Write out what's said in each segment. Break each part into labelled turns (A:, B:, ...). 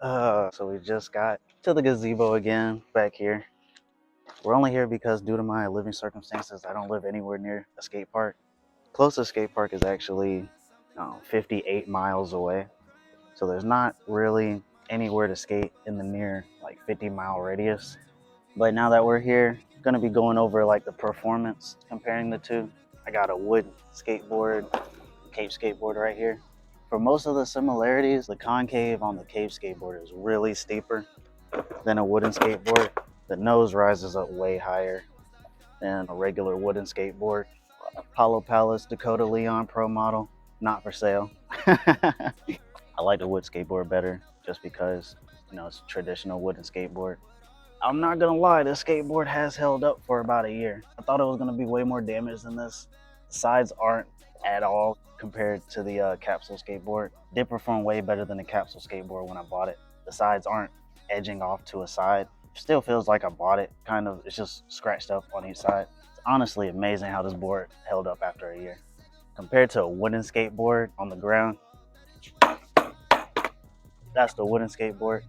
A: So we just got to the gazebo again back here. We're only here because due to my living circumstances, I don't live anywhere near a skate park. Closest skate park is actually 58 miles away. So there's not really anywhere to skate in the near like 50-mile radius. But now that we're here, gonna be going over like the performance, comparing the two. I got a wood skateboard, Kape Skateboard right here. For most of the similarities, the concave on the Kape Skateboard is really steeper than a wooden skateboard. The nose rises up way higher than a regular wooden skateboard. Apollo Palace dakodaleon Pro model, not for sale. I like the wood skateboard better just because, it's a traditional wooden skateboard. I'm not gonna lie, this skateboard has held up for about a year. I thought it was gonna be way more damaged than this. The sides aren't at all compared to the capsule skateboard. It did perform way better than the capsule skateboard when I bought it. The sides aren't edging off to a side. It still feels like I bought it, kind of. It's just scratched up on each side. It's honestly amazing how this board held up after a year. Compared to a wooden skateboard on the ground, that's the wooden skateboard.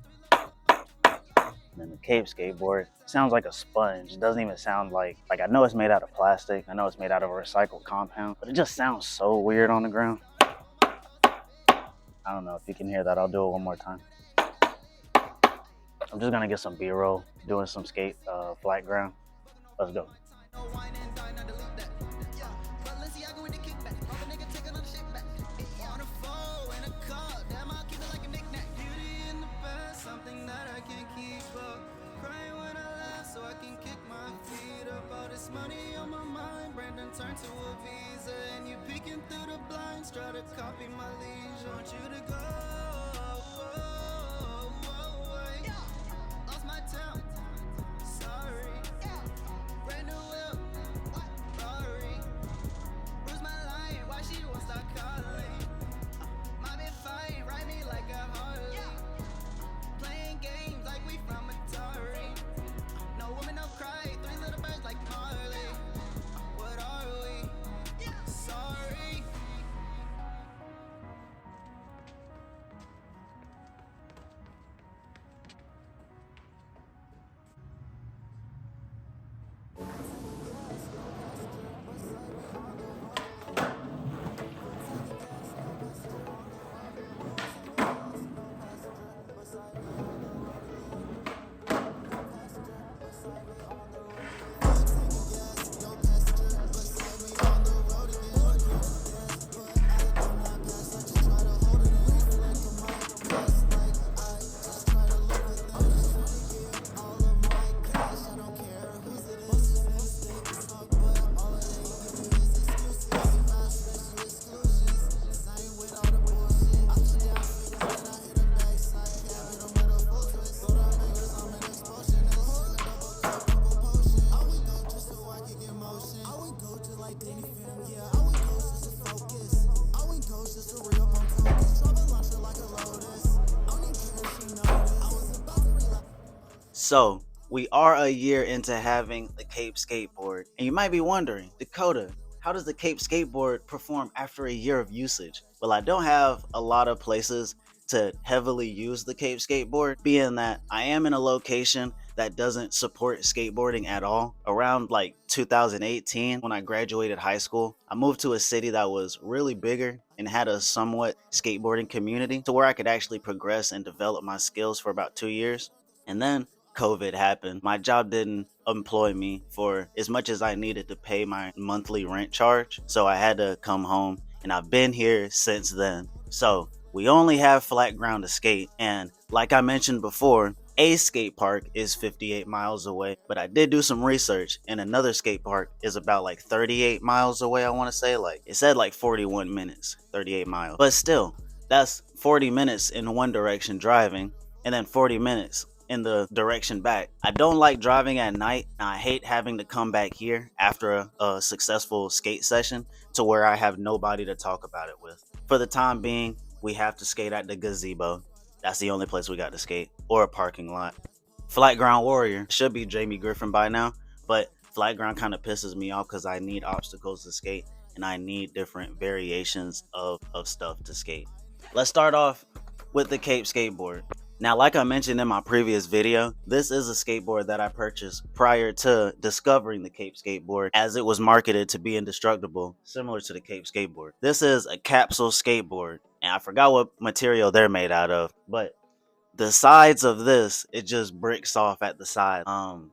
A: And then the Kape Skateboard sounds like a sponge. It doesn't even sound like I know it's made out of plastic. I know it's made out of a recycled compound, but it just sounds so weird on the ground. I don't know if you can hear that. I'll do it one more time. I'm just gonna get some B-roll doing some skate flat ground. Let's go.
B: Money on my mind, Brandon turned to a visa, and you peeking through the blinds, try to copy my leisure. Want you to go. Lost my town. Sorry. Brand new whip. Sorry. Bruise my line. Why she won't stop calling? My bitch fine, ride me like a Harley. Playing games like we from Atari. No woman, no cry. Three little birds like Marley. What are we? Sorry.
A: So we are a year into having the Kape Skateboard, and you might be wondering, Dakota, how does the Kape Skateboard perform after a year of usage? Well, I don't have a lot of places to heavily use the Kape Skateboard, being that I am in a location that doesn't support skateboarding at all. Around like 2018, when I graduated high school, I moved to a city that was really bigger and had a somewhat skateboarding community to where I could actually progress and develop my skills for about 2 years. And then COVID happened. My job didn't employ me for as much as I needed to pay my monthly rent charge. So I had to come home, and I've been here since then. So we only have flat ground to skate. And like I mentioned before, a skate park is 58 miles away, but I did do some research, and another skate park is about like 38 miles away. I want to say, like it said like 41 minutes, 38 miles, but still that's 40 minutes in one direction driving, and then 40 minutes in the direction back. I don't like driving at night. I hate having to come back here after a successful skate session to where I have nobody to talk about it with. For the time being, we have to skate at the gazebo. That's the only place we got to skate, or a parking lot. Flat Ground Warrior should be Jamie Griffin by now, but flat ground kind of pisses me off because I need obstacles to skate, and I need different variations of stuff to skate. Let's start off with the Kape Skateboard. Now, like I mentioned in my previous video, this is a skateboard that I purchased prior to discovering the Kape Skateboard, as it was marketed to be indestructible, similar to the Kape Skateboard. This is a capsule skateboard, and I forgot what material they're made out of, but the sides of this, it just bricks off at the side.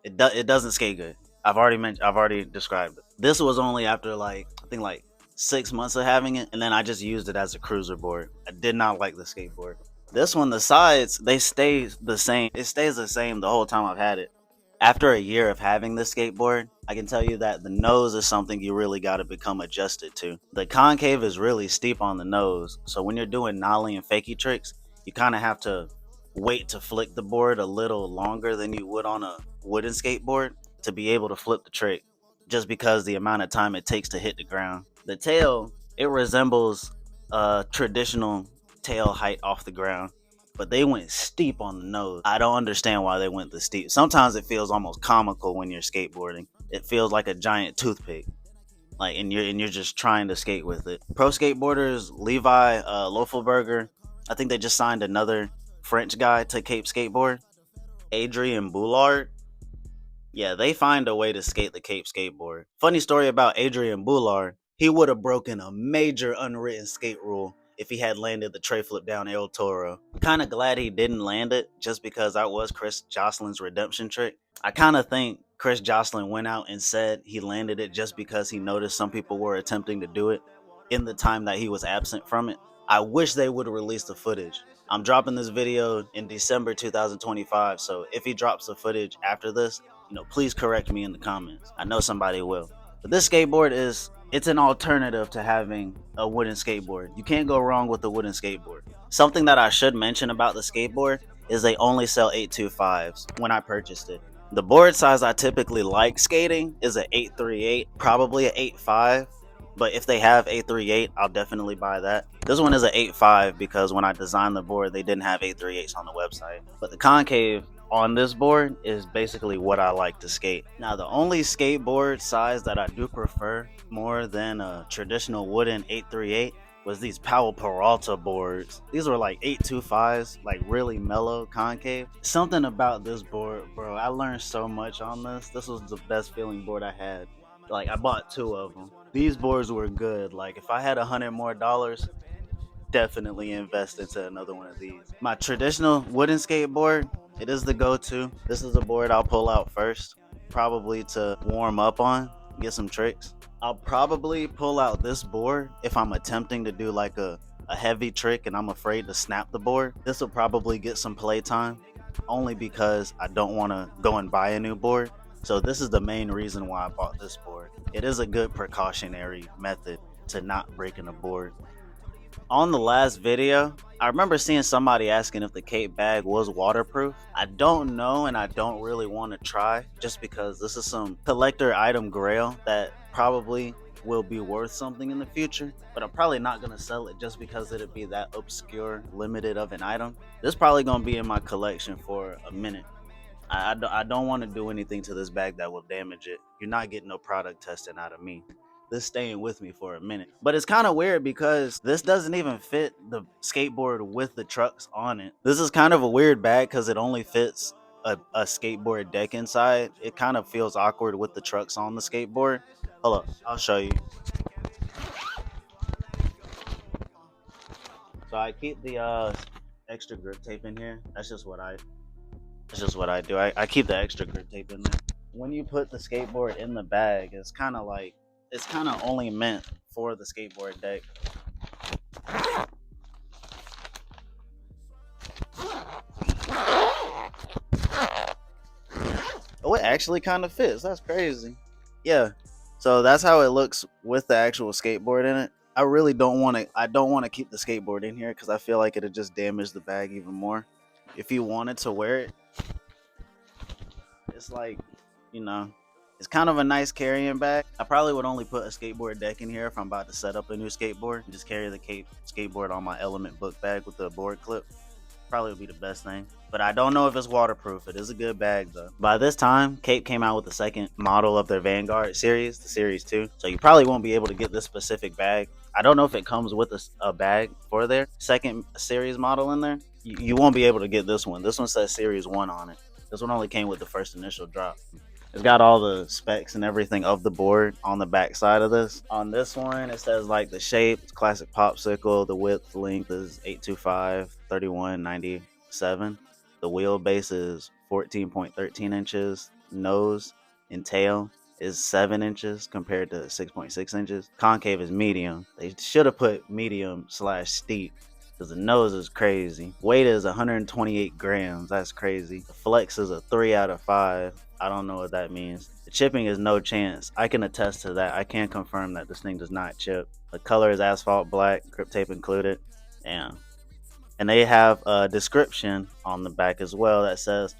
A: It doesn't skate good. I've already described it. This was only after like, I think like 6 months of having it, and then I just used it as a cruiser board. I did not like the skateboard. This one, the sides, they stay the same. It stays the same the whole time I've had it. After a year of having this skateboard, I can tell you that the nose is something you really got to become adjusted to. The concave is really steep on the nose, so when you're doing nollie and fakie tricks, you kind of have to wait to flick the board a little longer than you would on a wooden skateboard to be able to flip the trick, just because the amount of time it takes to hit the ground. The tail, it resembles a traditional tail height off the ground, but they went steep on the nose. I don't understand why they went this steep. Sometimes it feels almost comical when you're skateboarding. It feels like a giant toothpick, like, and you're just trying to skate with it. Pro skateboarders Levi Lofelberger, I think they just signed another French guy to Kape Skateboard. Adrian Boulard, yeah, they find a way to skate the Kape Skateboard. Funny story about Adrian Boulard, he would have broken a major unwritten skate rule if he had landed the tray flip down El Toro. Kind of glad he didn't land it, just because that was Chris Jocelyn's redemption trick. I kind of think Chris Jocelyn went out and said he landed it just because he noticed some people were attempting to do it in the time that he was absent from it. I wish they would have released the footage. I'm dropping this video in December 2025, so if he drops the footage after this, please correct me in the comments. I know somebody will. But this skateboard it's an alternative to having a wooden skateboard. You can't go wrong with a wooden skateboard. Something that I should mention about the skateboard is they only sell 825s when I purchased it. The board size I typically like skating is an 838, probably an 85. But if they have 838, I'll definitely buy that. This one is an 85 because when I designed the board, they didn't have 838s on the website. But the concave on this board is basically what I like to skate. Now, the only skateboard size that I do prefer more than a traditional wooden 838 was these Powell Peralta boards. These were like 825s, like really mellow concave. Something about this board, bro, I learned so much on this. This was the best feeling board I had. Like, I bought 2 of them. These boards were good. Like, if I had $100 more, definitely invest into another one of these. My traditional wooden skateboard, it is the go-to. This is a board I'll pull out first, probably to warm up on, get some tricks. I'll probably pull out this board if I'm attempting to do like a heavy trick and I'm afraid to snap the board. This will probably get some playtime, only because I don't want to go and buy a new board. So this is the main reason why I bought this board. It is a good precautionary method to not breaking a board. On the last video, I remember seeing somebody asking if the Kape bag was waterproof. I don't know, and I don't really want to try, just because this is some collector item grail that probably will be worth something in the future, but I'm probably not going to sell it just because it'd be that obscure, limited of an item. This is probably going to be in my collection for a minute. I don't want to do anything to this bag that will damage it. You're not getting no product testing out of me. This staying with me for a minute. But it's kind of weird because this doesn't even fit the skateboard with the trucks on it. This is kind of a weird bag because it only fits a skateboard deck inside. It kind of feels awkward with the trucks on the skateboard. Hold up, I'll show you. So I keep the extra grip tape in here. That's just what I do. I keep the extra grip tape in there. When you put the skateboard in the bag, it's kind of only meant for the skateboard deck. Oh, it actually kind of fits. That's crazy. Yeah. So that's how it looks with the actual skateboard in it. I really don't want to keep the skateboard in here because I feel like it'd just damage the bag even more. If you wanted to wear it, it's like, it's kind of a nice carrying bag. I probably would only put a skateboard deck in here if I'm about to set up a new skateboard. Just carry the Kape skateboard on my Element book bag with the board clip. Probably would be the best thing. But I don't know if it's waterproof. It is a good bag though. By this time, Kape came out with the second model of their Vanguard series, the Series 2. So you probably won't be able to get this specific bag. I don't know if it comes with a bag for their second series model in there. You won't be able to get this one. This one says Series 1 on it. This one only came with the first initial drop. It's got all the specs and everything of the board on the back side of this. On this one, it says like the shape, it's classic popsicle. The width length is 825, 3197. The wheelbase is 14.13 inches. Nose and tail is 7 inches compared to 6.6 inches. Concave is medium. They should have put medium slash steep because the nose is crazy. Weight is 128 grams. That's crazy. The flex is a 3 out of 5. I don't know what that means. The chipping is no chance. I can attest to that. I can confirm that this thing does not chip. The color is asphalt black, grip tape included. Damn. And they have a description on the back as well that says,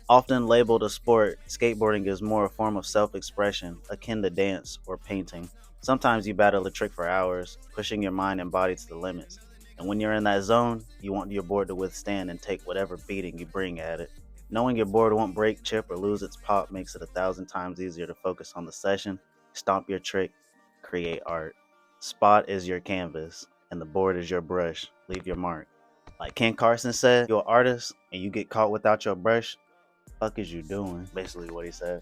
A: often labeled a sport, skateboarding is more a form of self expression, akin to dance or painting. Sometimes you battle a trick for hours, pushing your mind and body to the limits. And when you're in that zone, you want your board to withstand and take whatever beating you bring at it. Knowing your board won't break, chip, or lose its pop makes it 1,000 times easier to focus on the session, stomp your trick, create art. Spot is your canvas, and the board is your brush. Leave your mark. Like Ken Carson said, you're an artist and you get caught without your brush, fuck is you doing? Basically what he said.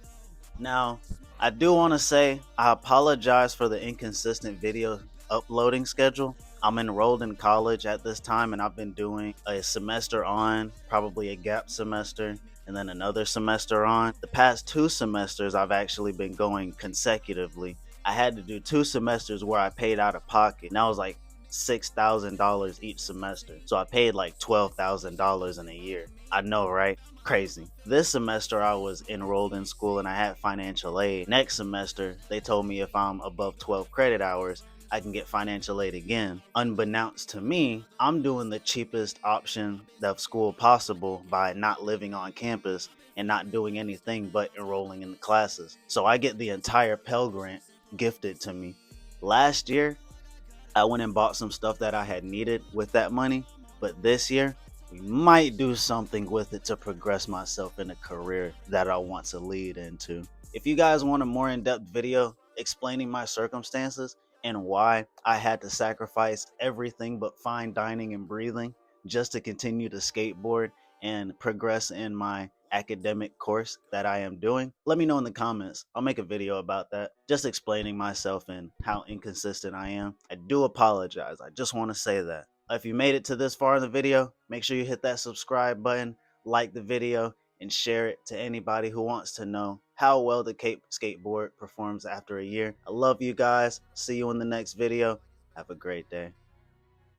A: Now, I do want to say I apologize for the inconsistent video uploading schedule. I'm enrolled in college at this time and I've been doing a semester on, probably a gap semester, and then another semester on. The past 2 semesters I've actually been going consecutively. I had to do 2 semesters where I paid out of pocket. And that was like $6,000 each semester. So I paid like $12,000 in a year. I know, right? Crazy. This semester I was enrolled in school and I had financial aid. Next semester, they told me if I'm above 12 credit hours, I can get financial aid again. Unbeknownst to me, I'm doing the cheapest option of school possible by not living on campus and not doing anything but enrolling in the classes. So I get the entire Pell Grant gifted to me. Last year, I went and bought some stuff that I had needed with that money. But this year, we might do something with it to progress myself in a career that I want to lead into. If you guys want a more in depth video explaining my circumstances and why I had to sacrifice everything but fine dining and breathing just to continue to skateboard and progress in my academic course that I am doing, let me know in the comments. I'll make a video about that, just explaining myself and how inconsistent I am. I do apologize. I just want to say that. If you made it to this far in the video, make sure you hit that subscribe button, like the video, and share it to anybody who wants to know how well the Kape Skateboard performs after a year. I love you guys. See you in the next video. Have a great day.